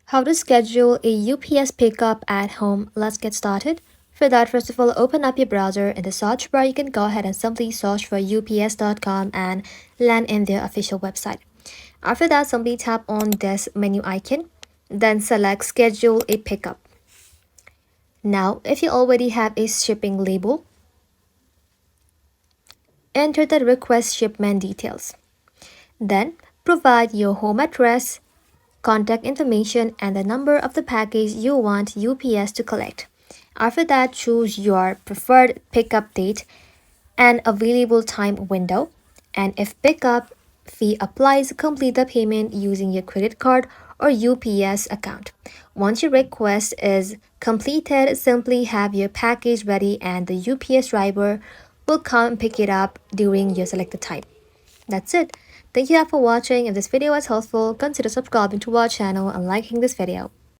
How to schedule a UPS pickup at home. Let's get started. For that, first of all, open up your browser. In the search bar, you can go ahead and simply search for ups.com and land in their official website. After that, simply tap on this menu icon, then select schedule a pickup. Now, if you already have a shipping label, enter the request shipment details. Then, provide your home address, contact information, and the number of the package you want UPS to collect. After that, choose your preferred pickup date and available time window. And if pickup fee applies, complete the payment using your credit card or UPS account. Once your request is completed, simply have your package ready and the UPS driver will come pick it up during your selected time. That's it. Thank you all for watching. If this video was helpful, consider subscribing to our channel and liking this video.